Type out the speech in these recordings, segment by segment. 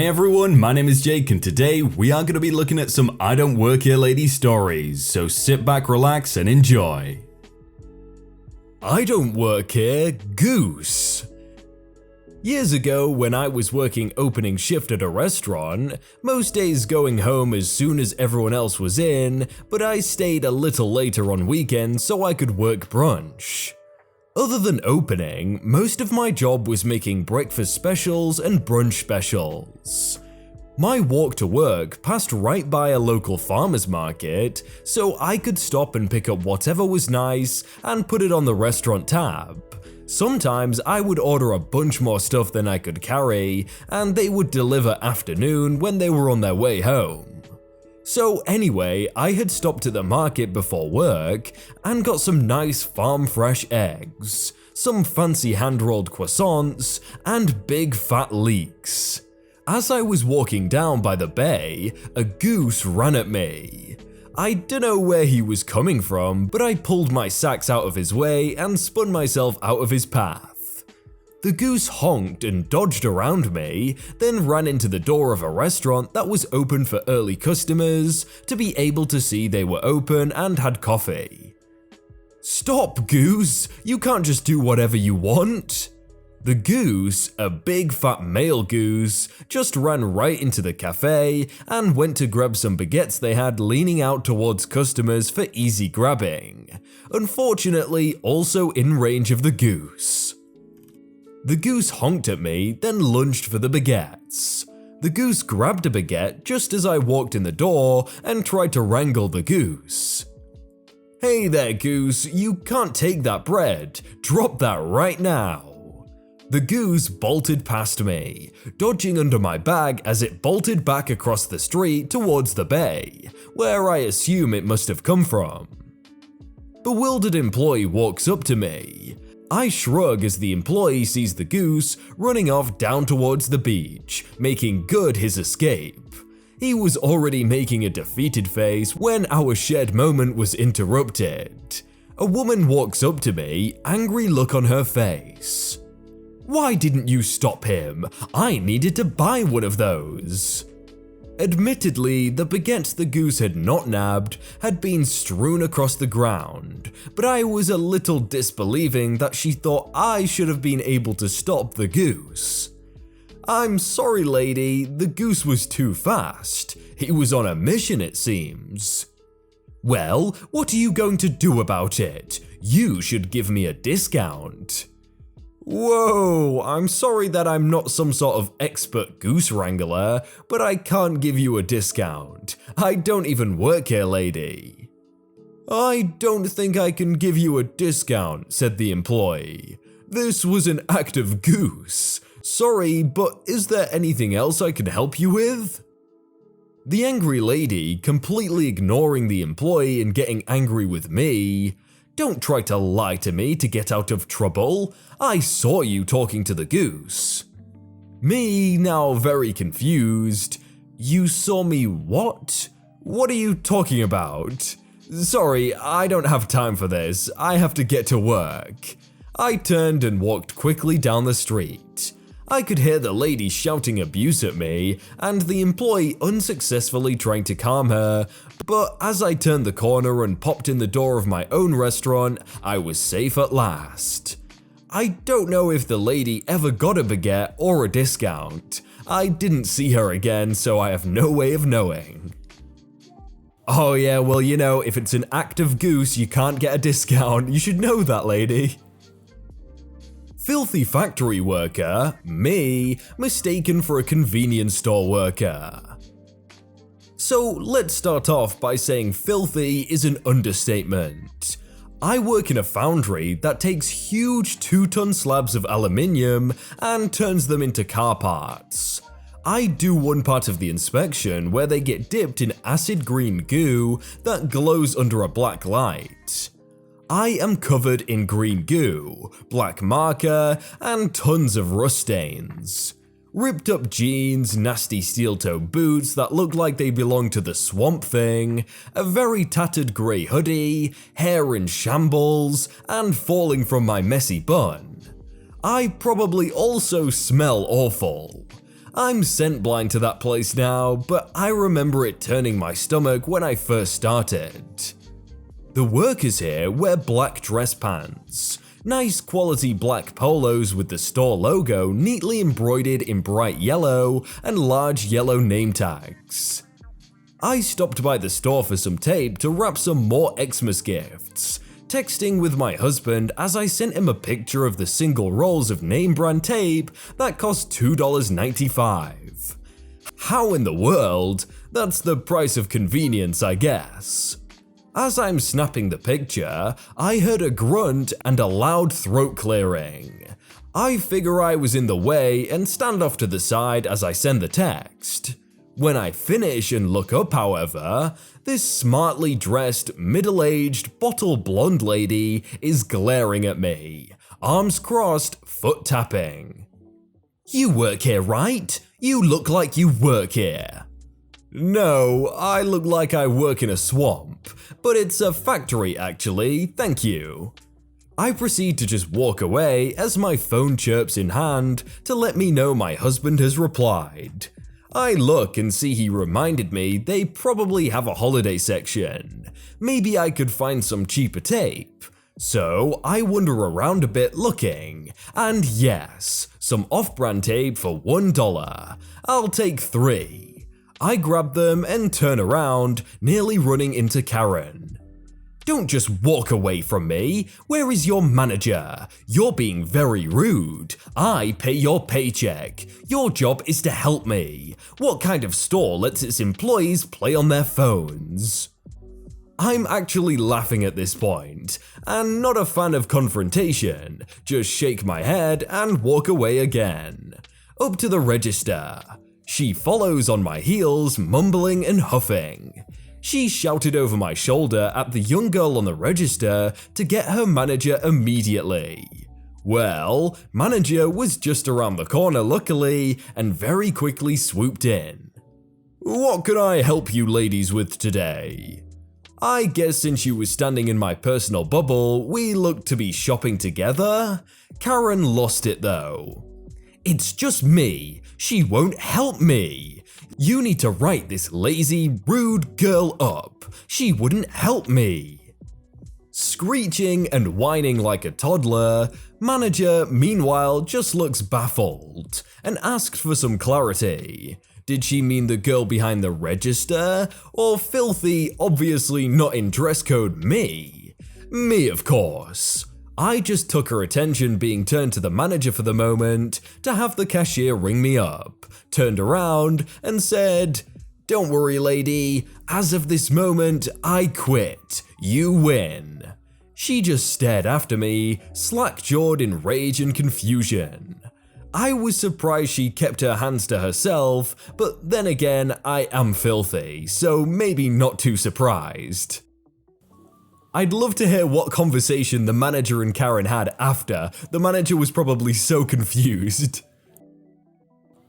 Hey everyone, my name is Jake and today we are going to be looking at some I Don't Work Here Lady stories, so sit back, relax and enjoy. I don't work here, Goose. Years ago, when I was working opening shift at a restaurant, most days going home as soon as everyone else was in, but I stayed a little later on weekends so I could work brunch. Other than opening, most of my job was making breakfast specials and brunch specials. My walk to work passed right by a local farmer's market, so I could stop and pick up whatever was nice and put it on the restaurant tab. Sometimes I would order a bunch more stuff than I could carry, and they would deliver afternoon when they were on their way home. So anyway, I had stopped at the market before work and got some nice farm fresh eggs, some fancy hand-rolled croissants, and big fat leeks. As I was walking down by the bay, a goose ran at me. I dunno where he was coming from, but I pulled my sacks out of his way and spun myself out of his path. The goose honked and dodged around me, then ran into the door of a restaurant that was open for early customers to be able to see they were open and had coffee. Stop, Goose! You can't just do whatever you want! The goose, a big fat male goose, just ran right into the cafe and went to grab some baguettes they had leaning out towards customers for easy grabbing, unfortunately also in range of the goose. The goose honked at me, then lunged for the baguettes. The goose grabbed a baguette just as I walked in the door and tried to wrangle the goose. Hey there, Goose, you can't take that bread. Drop that right now. The goose bolted past me, dodging under my bag as it bolted back across the street towards the bay, where I assume it must have come from. Bewildered employee walks up to me. I shrug as the employee sees the goose running off down towards the beach, making good his escape. He was already making a defeated face when our shared moment was interrupted. A woman walks up to me, angry look on her face. Why didn't you stop him? I needed to buy one of those. Admittedly, the baguettes the goose had not nabbed had been strewn across the ground, but I was a little disbelieving that she thought I should have been able to stop the goose. I'm sorry, lady, the goose was too fast. He was on a mission, it seems. Well, what are you going to do about it? You should give me a discount. Whoa, I'm sorry that I'm not some sort of expert goose wrangler, but I can't give you a discount. I don't even work here, lady. I don't think I can give you a discount, said the employee. This was an act of goose. Sorry, but is there anything else I can help you with? The angry lady, completely ignoring the employee and getting angry with me. Don't try to lie to me to get out of trouble. I saw you talking to the goose. Me, now very confused. You saw me what? What are you talking about? Sorry, I don't have time for this. I have to get to work. I turned and walked quickly down the street. I could hear the lady shouting abuse at me and the employee unsuccessfully trying to calm her, but as I turned the corner and popped in the door of my own restaurant, I was safe at last. I don't know if the lady ever got a baguette or a discount. I didn't see her again, so I have no way of knowing. Oh yeah, well you know, if it's an act of goose, you can't get a discount. You should know that, lady. Filthy factory worker, me, mistaken for a convenience store worker. So let's start off by saying filthy is an understatement. I work in a foundry that takes huge 2-ton slabs of aluminium and turns them into car parts. I do one part of the inspection where they get dipped in acid green goo that glows under a black light. I am covered in green goo, black marker, and tons of rust stains. Ripped up jeans, nasty steel-toe boots that look like they belong to the Swamp Thing, a very tattered grey hoodie, hair in shambles, and falling from my messy bun. I probably also smell awful. I'm scent blind to that place now, but I remember it turning my stomach when I first started. The workers here wear black dress pants, nice quality black polos with the store logo neatly embroidered in bright yellow and large yellow name tags. I stopped by the store for some tape to wrap some more Xmas gifts, texting with my husband as I sent him a picture of the single rolls of name brand tape that cost $2.95. How in the world? That's the price of convenience, I guess. As I'm snapping the picture, I heard a grunt and a loud throat clearing. I figure I was in the way and stand off to the side as I send the text. When I finish and look up, however, this smartly dressed, middle-aged, bottle blonde lady is glaring at me, arms crossed, foot tapping. "You work here, right? You look like you work here." "No, I look like I work in a swamp, but it's a factory actually, thank you." I proceed to just walk away as my phone chirps in hand to let me know my husband has replied. I look and see he reminded me they probably have a holiday section. Maybe I could find some cheaper tape. So I wander around a bit looking, and yes, some off-brand tape for $1. I'll take 3. I grab them and turn around, nearly running into Karen. "Don't just walk away from me. Where is your manager? You're being very rude. I pay your paycheck. Your job is to help me. What kind of store lets its employees play on their phones?" I'm actually laughing at this point, and not a fan of confrontation, just shake my head and walk away again. Up to the register. She follows on my heels, mumbling and huffing. She shouted over my shoulder at the young girl on the register to get her manager immediately. Well, manager was just around the corner luckily, and very quickly swooped in. "What can I help you ladies with today?" I guess since she was standing in my personal bubble, we looked to be shopping together. Karen lost it though. "It's just me. She won't help me. You need to write this lazy, rude girl up. She wouldn't help me." Screeching and whining like a toddler, manager meanwhile just looks baffled and asked for some clarity. Did she mean the girl behind the register, or filthy, obviously not in dress code me? Me, of course. I just took her attention being turned to the manager for the moment to have the cashier ring me up, turned around and said, "Don't worry lady, as of this moment, I quit. You win." She just stared after me, slack-jawed in rage and confusion. I was surprised she kept her hands to herself, but then again, I am filthy, so maybe not too surprised. I'd love to hear what conversation the manager and Karen had after. The manager was probably so confused.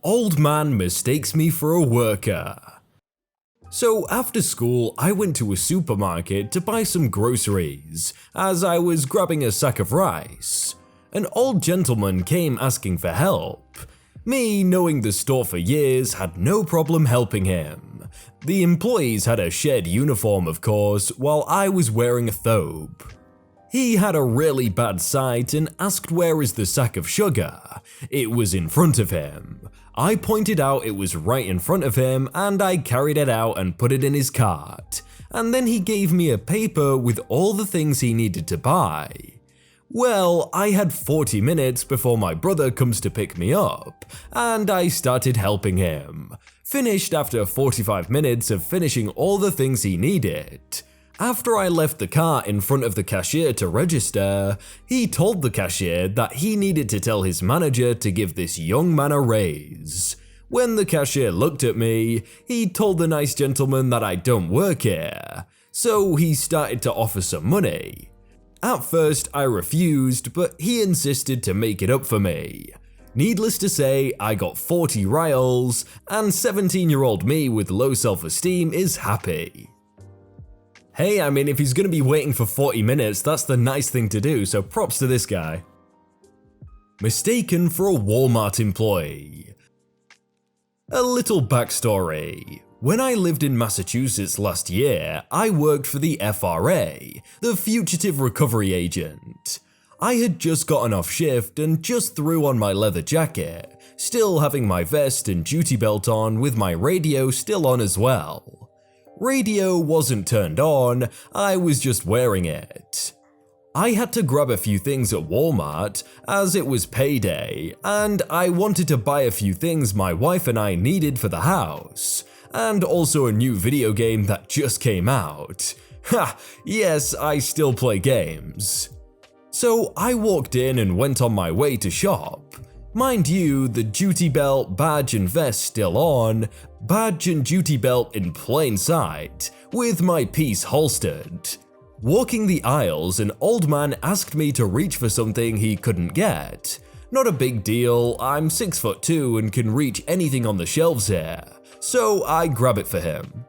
Old man mistakes me for a worker. So after school, I went to a supermarket to buy some groceries, as I was grabbing a sack of rice. An old gentleman came asking for help. Me, knowing the store for years, had no problem helping him. The employees had a shared uniform, of course, while I was wearing a thobe. He had a really bad sight and asked where is the sack of sugar. It was in front of him. I pointed out it was right in front of him and I carried it out and put it in his cart. And then he gave me a paper with all the things he needed to buy. Well, I had 40 minutes before my brother comes to pick me up, and I started helping him. Finished after 45 minutes of finishing all the things he needed. After I left the cart in front of the cashier to register, he told the cashier that he needed to tell his manager to give this young man a raise. When the cashier looked at me, he told the nice gentleman that I don't work here, so he started to offer some money. At first I refused, but he insisted to make it up for me. Needless to say, I got 40 rials, and 17-year-old me with low self-esteem is happy. Hey, I mean, if he's gonna be waiting for 40 minutes, that's the nice thing to do, so props to this guy. Mistaken for a Wal-mart employee. A little backstory. When I lived in Massachusetts last year, I worked for the FRA, the Fugitive Recovery Agent. I had just gotten off shift and just threw on my leather jacket, still having my vest and duty belt on with my radio still on as well. Radio wasn't turned on, I was just wearing it. I had to grab a few things at Walmart as it was payday, and I wanted to buy a few things my wife and I needed for the house, and also a new video game that just came out. Ha, yes, I still play games. So I walked in and went on my way to shop. Mind you, the duty belt, badge and vest still on, badge and duty belt in plain sight, with my piece holstered. Walking the aisles, an old man asked me to reach for something he couldn't get. Not a big deal, I'm 6'2" and can reach anything on the shelves here, so I grab it for him.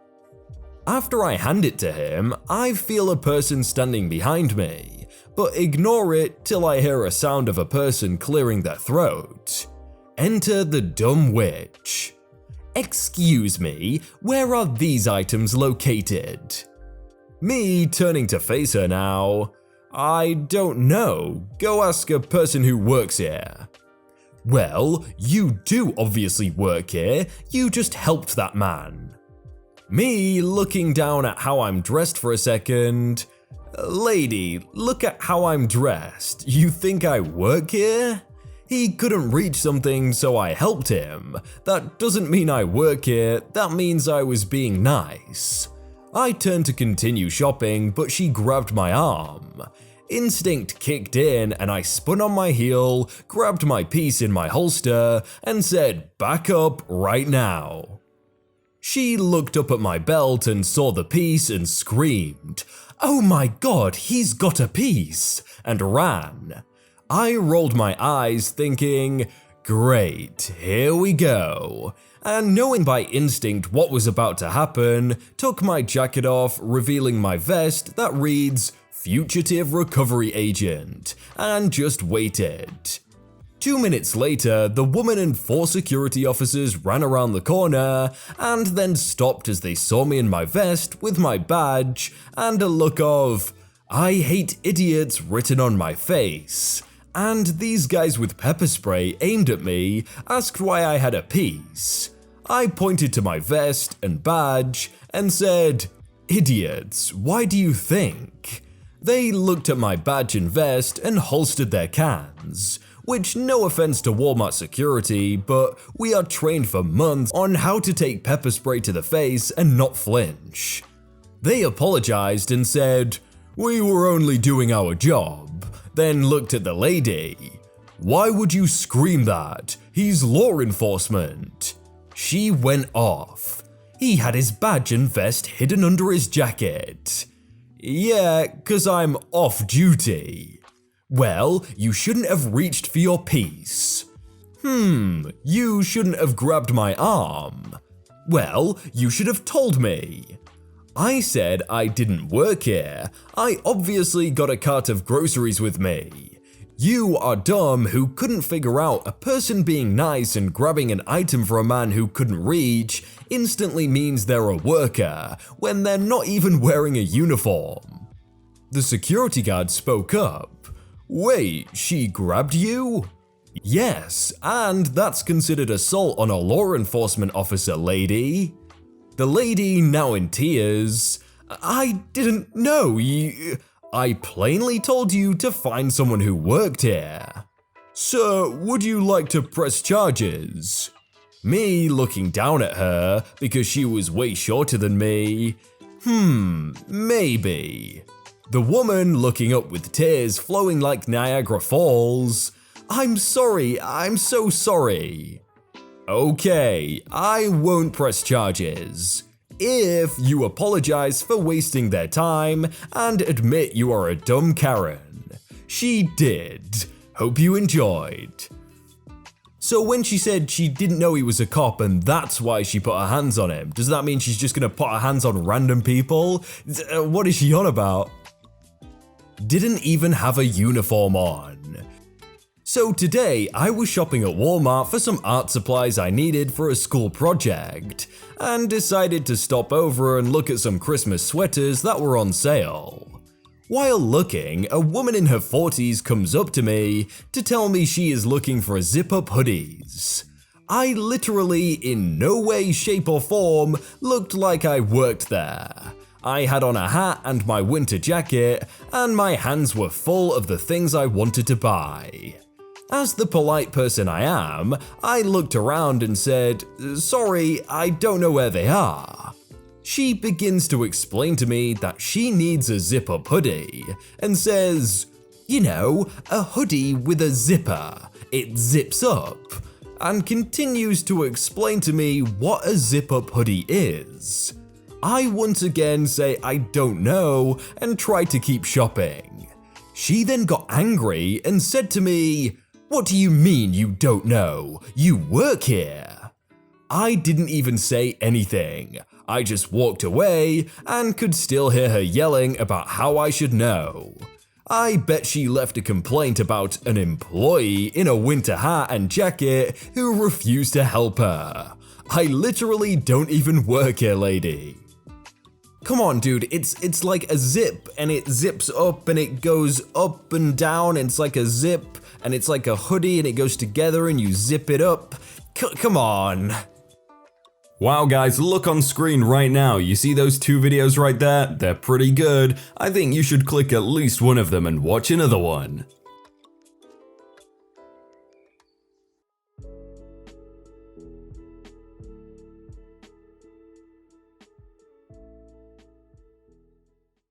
After I hand it to him, I feel a person standing behind me, but ignore it till I hear a sound of a person clearing their throat. Enter the dumb witch. Excuse me, where are these items located? Me turning to face her now. I don't know, go ask a person who works here. Well, you do obviously work here, you just helped that man. Me looking down at how I'm dressed for a second. Lady, look at how I'm dressed, you think I work here? He couldn't reach something, so I helped him. That doesn't mean I work here, that means I was being nice. I turned to continue shopping, but she grabbed my arm. Instinct kicked in and I spun on my heel, grabbed my piece in my holster, and said, "Back up right now." She looked up at my belt and saw the piece and screamed, "Oh my god, he's got a piece!" and ran. I rolled my eyes thinking, great, here we go. And knowing by instinct what was about to happen, took my jacket off, revealing my vest that reads, Fugitive Recovery Agent, and just waited. 2 minutes later, the woman and 4 security officers ran around the corner and then stopped as they saw me in my vest with my badge and a look of, "I hate idiots" written on my face. And these guys with pepper spray aimed at me, asked why I had a piece. I pointed to my vest and badge and said, "Idiots, why do you think?" They looked at my badge and vest and holstered their cans, which no offense to Walmart security, but we are trained for months on how to take pepper spray to the face and not flinch. They apologized and said, "We were only doing our job," then looked at the lady. "Why would you scream that? He's law enforcement." She went off. He had his badge and vest hidden under his jacket. "Yeah, 'cause I'm off duty." "Well, you shouldn't have reached for your piece." You shouldn't have grabbed my arm." "Well, you should have told me." I said I didn't work here. I obviously got a cart of groceries with me. You are dumb who couldn't figure out a person being nice and grabbing an item for a man who couldn't reach instantly means they're a worker when they're not even wearing a uniform. The security guard spoke up. "Wait, she grabbed you?" "Yes, and that's considered assault on a law enforcement officer, lady." The lady, now in tears, "I didn't know you. I plainly told you to find someone who worked here." "Sir, would you like to press charges?" Me looking down at her because she was way shorter than me. Maybe. The woman looking up with tears flowing like Niagara Falls. "I'm sorry, I'm so sorry." "Okay, I won't press charges. If you apologize for wasting their time and admit you are a dumb Karen." She did. Hope you enjoyed. So when she said she didn't know he was a cop and that's why she put her hands on him, does that mean she's just gonna put her hands on random people? What is she on about? Didn't even have a uniform on. So today I was shopping at Walmart for some art supplies I needed for a school project, and decided to stop over and look at some Christmas sweaters that were on sale. While looking, a woman in her 40s comes up to me to tell me she is looking for zip-up hoodies. I literally, in no way, shape or form, looked like I worked there. I had on a hat and my winter jacket, and my hands were full of the things I wanted to buy. As the polite person I am, I looked around and said, "Sorry, I don't know where they are." She begins to explain to me that she needs a zip-up hoodie, and says, "You know, a hoodie with a zipper, it zips up," and continues to explain to me what a zip-up hoodie is. I once again say I don't know and try to keep shopping. She then got angry and said to me, "What do you mean you don't know? You work here." I didn't even say anything. I just walked away and could still hear her yelling about how I should know. I bet she left a complaint about an employee in a winter hat and jacket who refused to help her. I literally don't even work here, lady. Come on, dude, it's like a zip, and it zips up and it goes up and down, and it's like a zip, and it's like a hoodie and it goes together and you zip it up. Come on. Wow guys, look on screen right now. You see those two videos right there? They're pretty good. I think you should click at least one of them and watch another one.